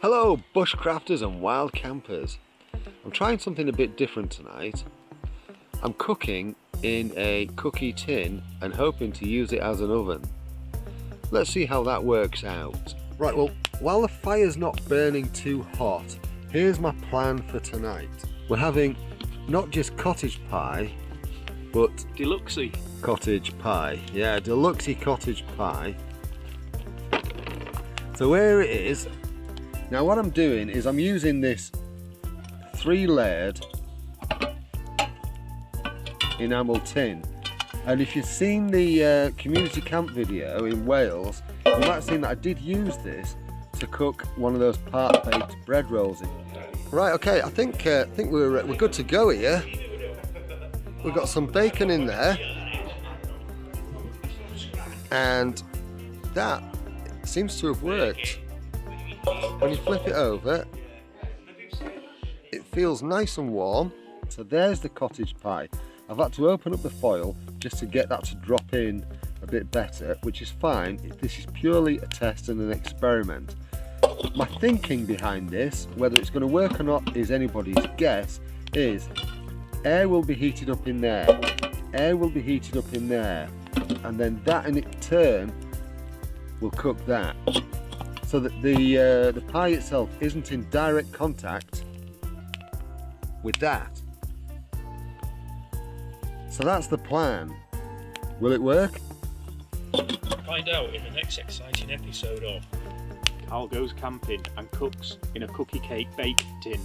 Hello bushcrafters and wild campers. I'm trying something a bit different tonight. I'm cooking in a cookie tin and hoping to use it as an oven. Let's see how that works out. Right, well, while the fire's not burning too hot, here's my plan for tonight. We're having not just cottage pie, but deluxey cottage pie. Yeah, deluxey cottage pie. So here it is. Now what I'm doing is I'm using this 3-layered enamel tin, and if you've seen the community camp video in Wales, you might have seen that I did use this to cook one of those part-baked bread rolls in. Right, okay, I think we're good to go here. We've got some bacon in there, and that seems to have worked. When you flip it over, it feels nice and warm. So there's the cottage pie. I've had to open up the foil just to get that to drop in a bit better, which is fine. This is purely a test and an experiment. My thinking behind this, whether it's going to work or not is anybody's guess, is air will be heated up in there, air will be heated up in there, and then that in turn will cook that. So that the pie itself isn't in direct contact with that. So that's the plan. Will it work? Find out in the next exciting episode of Carl Goes Camping and Cooks in a Cookie Cake Bake Tin.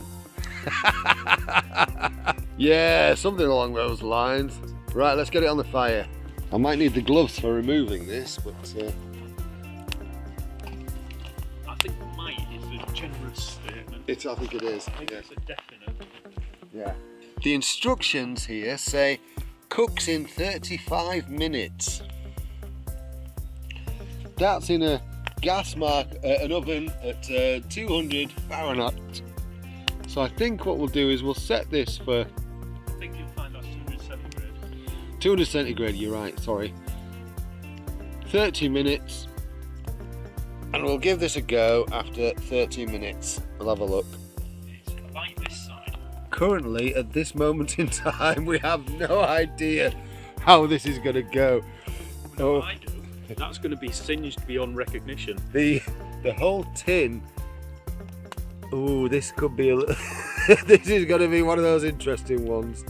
Yeah, something along those lines. Right, let's get it on the fire. I might need the gloves for removing this, but I think might is a generous statement. I think it is. I think it's a definite. Yeah. The instructions here say cooks in 35 minutes. That's in a an oven at 200 Fahrenheit. So I think what we'll do is we'll set this for... I think you'll find that's 200 centigrade. 200 centigrade, you're right, sorry. 30 minutes. And we'll give this a go after 30 minutes. We'll have a look. It's about this side. Currently, at this moment in time, we have no idea how this is going to go. Oh, I do. That's going to be singed beyond recognition. The whole tin. Ooh, this could be a this is going to be one of those interesting ones.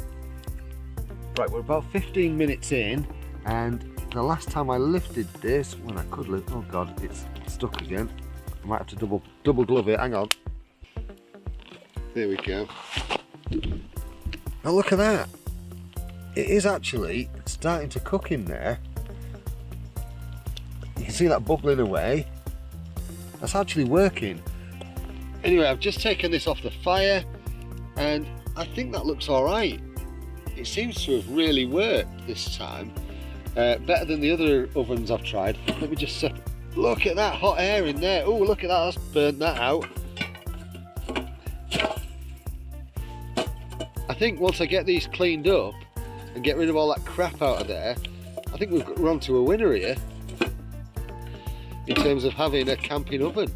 Right, we're about 15 minutes in, and the last time I lifted this, when I could lift, oh god, it's stuck again. I might have to double glove it. Hang on. There we go. Oh, look at that! It is actually starting to cook in there. You can see that bubbling away. That's actually working. Anyway, I've just taken this off the fire, and I think that looks all right. It seems to have really worked this time. Better than the other ovens I've tried. Let me just look at that hot air in there. Oh, look at that, that's burnt that out. I think once I get these cleaned up and get rid of all that crap out of there, I think we're on to a winner here in terms of having a camping oven.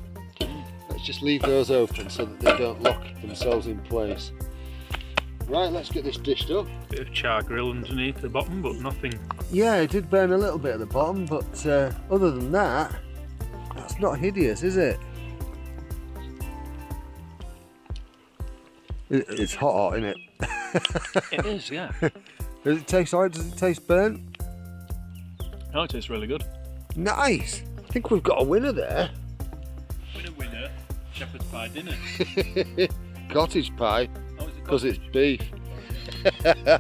Let's just leave those open so that they don't lock themselves in place. Right, let's get this dished up. Bit of char grill underneath the bottom, but nothing. Yeah, it did burn a little bit at the bottom, but other than that, that's not hideous, is it? It's hot, isn't it? It is, yeah. Does it taste alright? Does it taste burnt? Oh, it tastes really good. Nice! I think we've got a winner there. Winner, shepherd's pie dinner. Cottage pie, Oh, is it because it's beef. Yeah.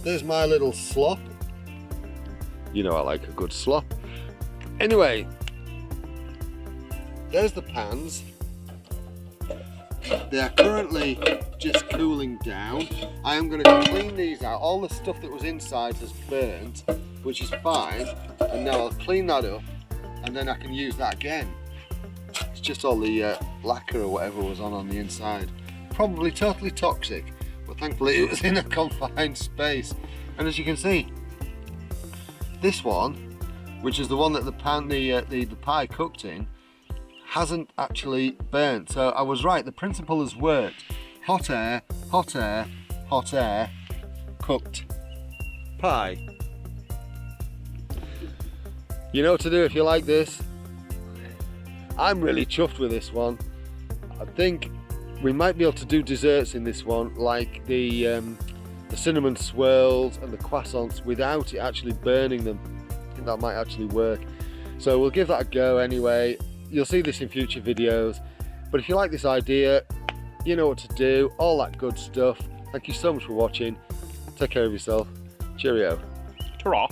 There's my little slop. You know I like a good slop. Anyway, there's the pans. They are currently just cooling down. I am going to clean these out. All the stuff that was inside has burnt, which is fine. And now I'll clean that up, and then I can use that again. It's just all the lacquer or whatever was on the inside. Probably totally toxic, but thankfully it was in a confined space. And as you can see, this one, which is the one that the pie cooked in, hasn't actually burnt. So I was right, the principle has worked. Hot air, hot air, hot air, cooked pie. You know what to do if you like this. I'm really chuffed with this one. I think we might be able to do desserts in this one, like the cinnamon swirls and the croissants, without it actually burning them. I think that might actually work. So we'll give that a go anyway. You'll see this in future videos. But if you like this idea, you know what to do, all that good stuff. Thank you so much for watching. Take care of yourself. Cheerio. Ta-ra.